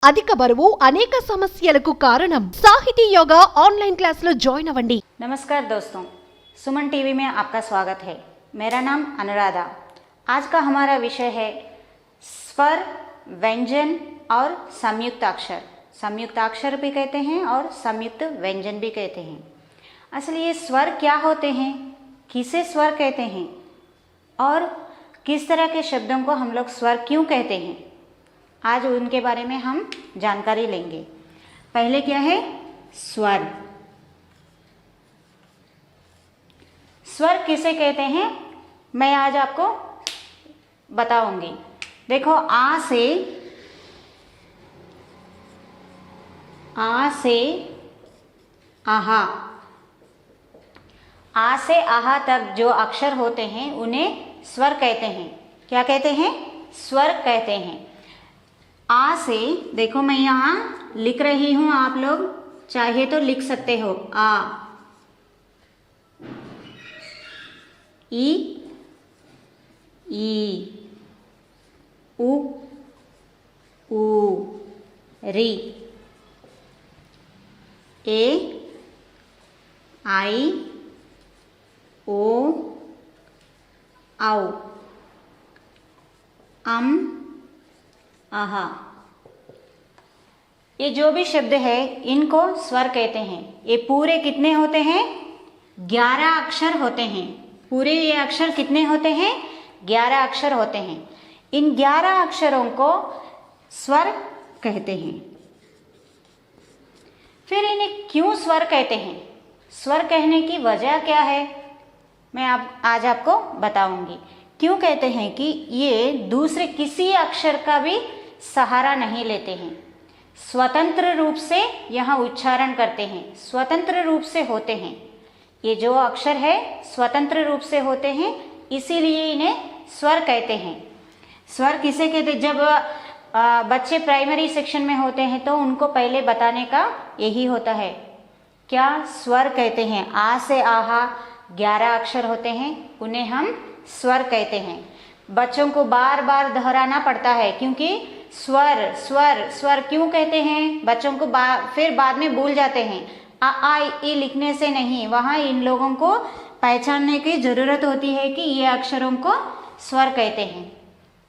అధిక బరువు అనేక సమస్యలకు కారణం సాహితీ యోగా ఆన్लाइन क्लास లో జాయిన్ అవ్వండి। नमस्कार दोस्तों, सुमन टीवी में आपका स्वागत है। मेरा नाम अनुराधा। आज का हमारा विषय है स्वर, व्यंजन और संयुक्त अक्षर। संयुक्त अक्षर भी कहते हैं और संयुक्त व्यंजन भी कहते हैं। असल ये स्वर क्या होते हैं, किसे स्वर कहते हैं और किस तरह के शब्दों को हम लोग स्वर क्यों कहते हैं, आज उनके बारे में हम जानकारी लेंगे। पहले क्या है स्वर। स्वर किसे कहते हैं मैं आज आपको बताऊंगी। देखो आ से आहा, आ से आहा तक जो अक्षर होते हैं उन्हें स्वर कहते हैं। क्या कहते हैं? स्वर कहते हैं। आ से देखो मैं यहाँ लिख रही हूँ, आप लोग चाहे तो लिख सकते हो। आ, ई, उ, री, ए, आई, ओ, औ, आहा। ये जो भी शब्द है इनको स्वर कहते हैं। ये पूरे कितने होते हैं? 11 अक्षर होते हैं। पूरे ये अक्षर कितने होते हैं? 11 अक्षर होते हैं। इन 11 अक्षरों को स्वर कहते हैं। फिर इन्हें क्यों स्वर कहते हैं? स्वर कहने की वजह क्या है मैं आज आपको बताऊंगी। क्यों कहते हैं कि ये दूसरे किसी अक्षर का भी सहारा नहीं लेते हैं, स्वतंत्र रूप से यहाँ उच्चारण करते हैं, स्वतंत्र रूप से होते हैं। ये जो अक्षर है स्वतंत्र रूप से होते हैं, इसीलिए इन्हें स्वर कहते हैं। स्वर किसे कहते हैं? जब बच्चे प्राइमरी सेक्शन में होते हैं तो उनको पहले बताने का यही होता है। क्या स्वर कहते हैं? आ से आहा 11 अक्षर होते हैं, उन्हें हम स्वर कहते हैं। बच्चों को बार बार दोहराना पड़ता है, क्योंकि स्वर स्वर स्वर क्यों कहते हैं? बच्चों को फिर बाद में भूल जाते हैं। आ ई लिखने से नहीं, वहाँ इन लोगों को पहचानने की जरूरत होती है कि ये अक्षरों को स्वर कहते हैं।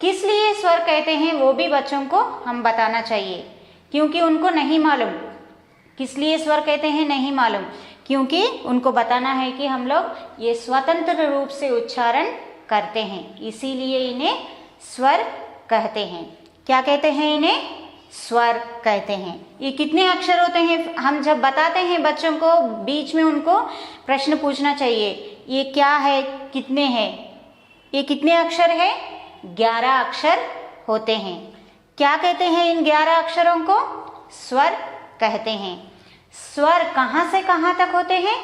किस लिए स्वर कहते हैं वो भी बच्चों को हम बताना चाहिए, क्योंकि उनको नहीं मालूम किस लिए स्वर कहते हैं, नहीं मालूम, क्योंकि उनको बताना है कि हम लोग ये स्वतंत्र रूप से उच्चारण करते हैं, इसीलिए इन्हें स्वर कहते हैं। क्या कहते हैं? इन्हें स्वर कहते हैं। ये कितने अक्षर होते हैं? हम जब बताते हैं बच्चों को, बीच में उनको प्रश्न पूछना चाहिए, ये क्या है, कितने हैं, ये कितने अक्षर है? 11 अक्षर होते हैं। क्या कहते हैं इन 11 अक्षरों को? स्वर कहते हैं। स्वर कहाँ से कहाँ तक होते हैं?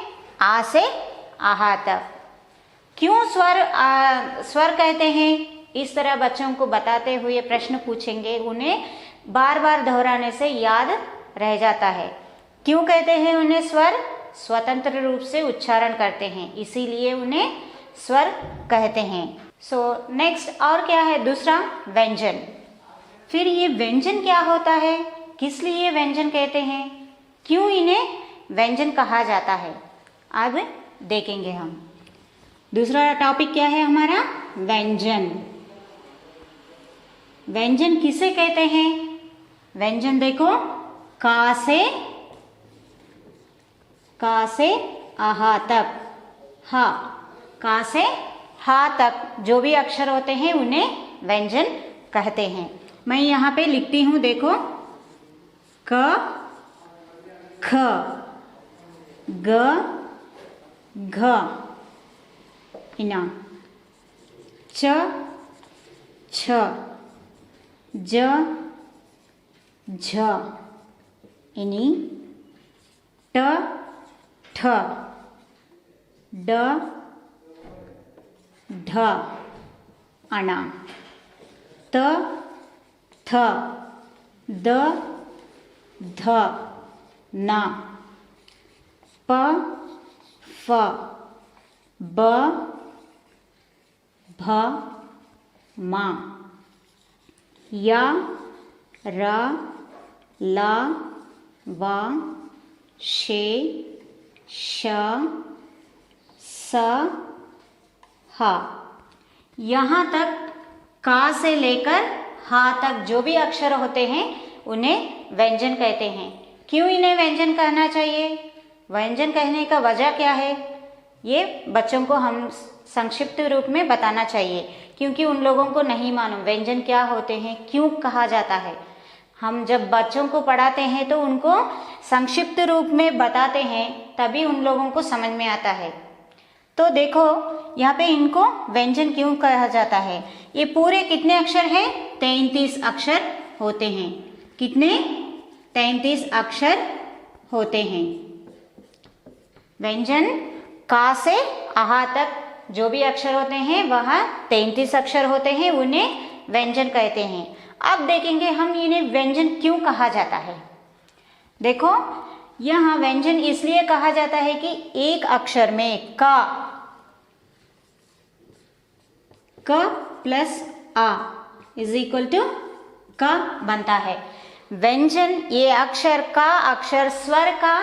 आ से आहा तक। क्यों स्वर कहते हैं? इस तरह बच्चों को बताते हुए प्रश्न पूछेंगे, उन्हें बार बार दोहराने से याद रह जाता है। क्यों कहते हैं उन्हें स्वर? स्वतंत्र रूप से उच्चारण करते हैं, इसीलिए उन्हें स्वर कहते हैं। सो नेक्स्ट और क्या है? दूसरा व्यंजन। फिर ये व्यंजन क्या होता है, किस लिए व्यंजन कहते हैं, क्यों इन्हें व्यंजन कहा जाता है, अब देखेंगे हम। दूसरा टॉपिक क्या है हमारा? व्यंजन। व्यंजन किसे कहते हैं? व्यंजन देखो, का से आहा तक, हा, का से हा तक जो भी अक्षर होते हैं उन्हें व्यंजन कहते हैं। मैं यहाँ पे लिखती हूँ, देखो, क, ख, ग, घ, इना, च, छ, ज, झ, इनी, ट, ठ, ड, ढ, अणा, त, थ, द, ध, न, प, फ, ब, भ, मा, या, र, ला, वा, शे, श, स, हा। यहाँ तक का से लेकर हा तक जो भी अक्षर होते हैं उन्हें व्यंजन कहते हैं। क्यों इन्हें व्यंजन कहना चाहिए? व्यंजन कहने का वजह क्या है? ये बच्चों को हम संक्षिप्त रूप में बताना चाहिए, क्योंकि उन लोगों को नहीं मालूम व्यंजन क्या होते हैं, क्यों कहा जाता है। हम जब बच्चों को पढ़ाते हैं तो उनको संक्षिप्त रूप में बताते हैं, तभी उन लोगों को समझ में आता है। तो देखो यहाँ पे इनको व्यंजन क्यों कहा जाता है। ये पूरे कितने अक्षर हैं? 33 अक्षर होते हैं। कितने? 33 अक्षर होते हैं। व्यंजन का से आहा तक जो भी अक्षर होते हैं वह 33 अक्षर होते हैं, उन्हें व्यंजन कहते हैं। अब देखेंगे हम इन्हें व्यंजन क्यों कहा जाता है। देखो यहाँ व्यंजन इसलिए कहा जाता है कि एक अक्षर में का प्लस आ इज इक्वल टू का बनता है। व्यंजन ये अक्षर का अक्षर स्वर का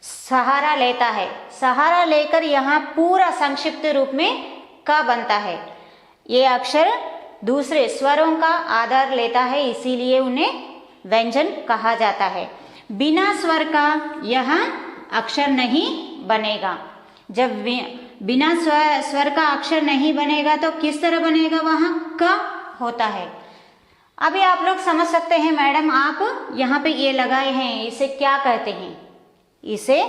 सहारा लेता है। सहारा लेकर यहाँ पूरा संक्षिप्त रूप में का बनता है। ये अक्षर दूसरे स्वरों का आधार लेता है, इसीलिए उन्हें व्यंजन कहा जाता है। बिना स्वर का यह अक्षर नहीं बनेगा। जब बिना स्वर का अक्षर नहीं बनेगा तो किस तरह बनेगा? वहाँ का होता है। अभी आप लोग समझ सकते हैं, मैडम आप यहाँ पे ये लगाए हैं, इसे क्या कहते हैं? इसे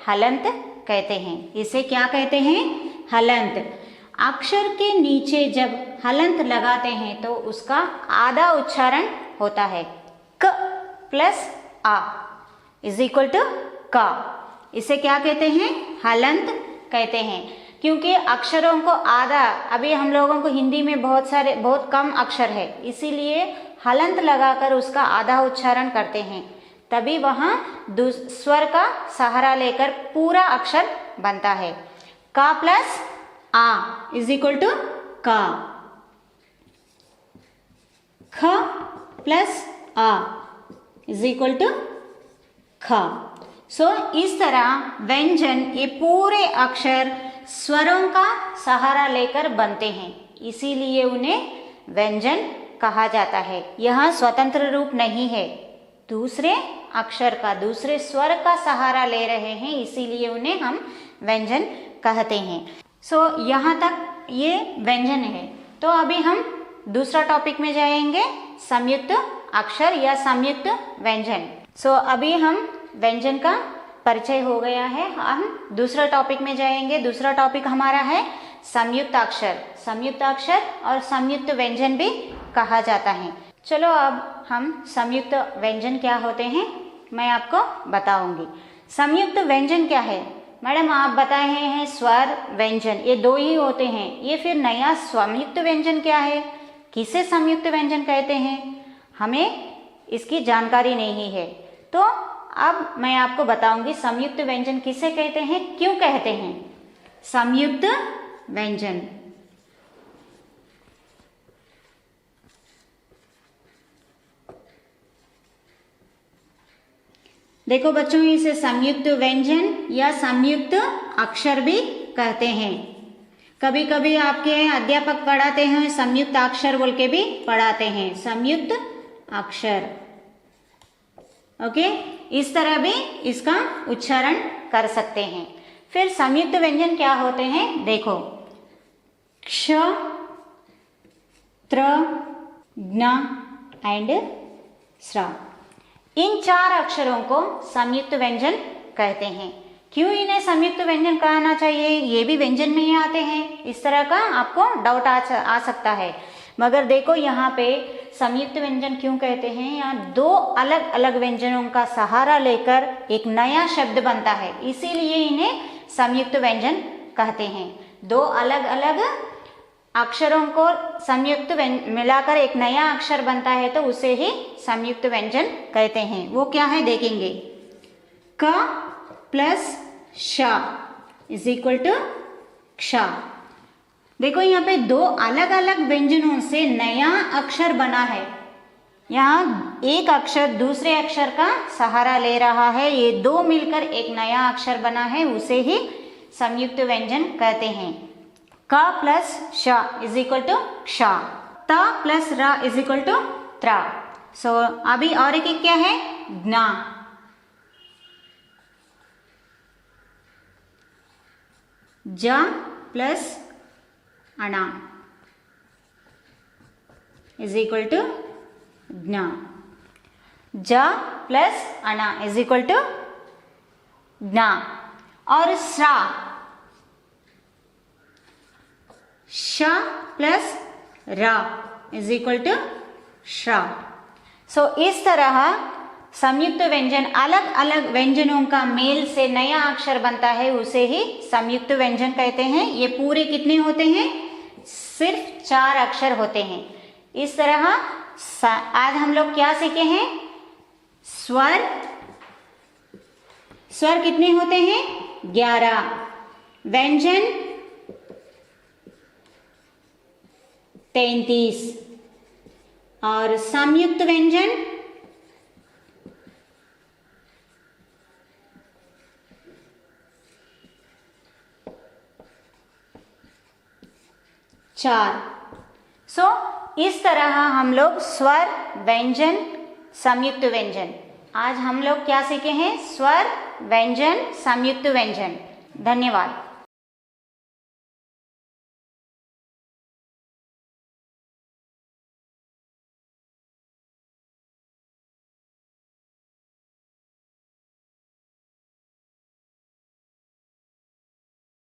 हलंत कहते हैं। इसे क्या कहते हैं? हलंत। अक्षर के नीचे जब हलंत लगाते हैं तो उसका आधा उच्चारण होता है। क प्लस आ इज इक्वल टू का। इसे क्या कहते हैं? हलंत कहते हैं। क्योंकि अक्षरों को आधा, अभी हम लोगों को हिंदी में बहुत कम अक्षर है, इसीलिए हलंत लगाकर उसका आधा उच्चारण करते हैं, तभी वहाँ स्वर का सहारा लेकर पूरा अक्षर बनता है। का प्लस आ इज इक्वल टू का। ख प्लस आ इज इक्वल टू ख। सो इस तरह व्यंजन ये पूरे अक्षर स्वरों का सहारा लेकर बनते हैं, इसीलिए उन्हें व्यंजन कहा जाता है। यह स्वतंत्र रूप नहीं है, दूसरे अक्षर का, दूसरे स्वर का सहारा ले रहे हैं, इसीलिए उन्हें हम व्यंजन कहते हैं। सो यहाँ तक ये व्यंजन है। तो अभी हम दूसरा टॉपिक में जाएंगे, संयुक्त अक्षर या संयुक्त व्यंजन। सो अभी हम व्यंजन का परिचय हो गया है, हम दूसरा टॉपिक में जाएंगे। दूसरा टॉपिक हमारा है संयुक्त अक्षर। संयुक्त अक्षर और संयुक्त व्यंजन भी कहा जाता है। चलो अब हम संयुक्त व्यंजन क्या होते हैं मैं आपको बताऊंगी। संयुक्त व्यंजन क्या है? मैडम आप बताए हैं स्वर व्यंजन, ये दो ही होते हैं। ये फिर नया संयुक्त व्यंजन क्या है? किसे संयुक्त व्यंजन कहते हैं? हमें इसकी जानकारी नहीं है। तो अब मैं आपको बताऊंगी संयुक्त व्यंजन किसे कहते हैं, क्यों कहते हैं संयुक्त व्यंजन। देखो बच्चों, इसे संयुक्त व्यंजन या संयुक्त अक्षर भी कहते हैं। कभी कभी आपके अध्यापक पढ़ाते हैं संयुक्त अक्षर बोल के भी पढ़ाते हैं, संयुक्त अक्षर। ओके, इस तरह भी इसका उच्चारण कर सकते हैं। फिर संयुक्त व्यंजन क्या होते हैं देखो, क्ष, त्र, ज्ञ एंड स्र। इन चार अक्षरों को संयुक्त व्यंजन कहते हैं। क्यों इन्हें संयुक्त व्यंजन कहना चाहिए? ये भी व्यंजन में ही आते हैं। इस तरह का आपको डाउट आ सकता है, मगर देखो यहाँ पे संयुक्त व्यंजन क्यों कहते हैं? यहाँ दो अलग अलग व्यंजनों का सहारा लेकर एक नया शब्द बनता है, इसीलिए इन्हें संयुक्त व्यंजन कहते हैं। दो अलग अलग अक्षरों को संयुक्त मिलाकर एक नया अक्षर बनता है, तो उसे ही संयुक्त व्यंजन कहते हैं। वो क्या है देखेंगे। क प्लस श इज इक्वल टू क्ष। देखो यहाँ पे दो अलग अलग व्यंजनों से नया अक्षर बना है। यहाँ एक अक्षर दूसरे अक्षर का सहारा ले रहा है, ये दो मिलकर एक नया अक्षर बना है, उसे ही संयुक्त व्यंजन कहते हैं। क प्लस श इज इक्वल टू क्ष, त प्लस र इज इक्वल टू त्र। सो अभी और एक क्या है, ज्ञ। ज प्लस अण इज इक्वल टू ज्ञ। ज प्लस अण इज इक्वल टू ज्ञ। और स्र, श प्लस र इज इक्वल टू श्र। सो इस तरह संयुक्त व्यंजन अलग अलग व्यंजनों का मेल से नया अक्षर बनता है, उसे ही संयुक्त व्यंजन कहते हैं। ये पूरे कितने होते हैं, सिर्फ 4 अक्षर होते हैं। इस तरह आज हम लोग क्या सीखे हैं, स्वर। स्वर कितने होते हैं, 11। व्यंजन 33 और संयुक्त व्यंजन 4। सो इस तरह हम लोग स्वर, व्यंजन, संयुक्त व्यंजन, आज हम लोग क्या सीखे हैं, स्वर, व्यंजन, संयुक्त व्यंजन। धन्यवाद।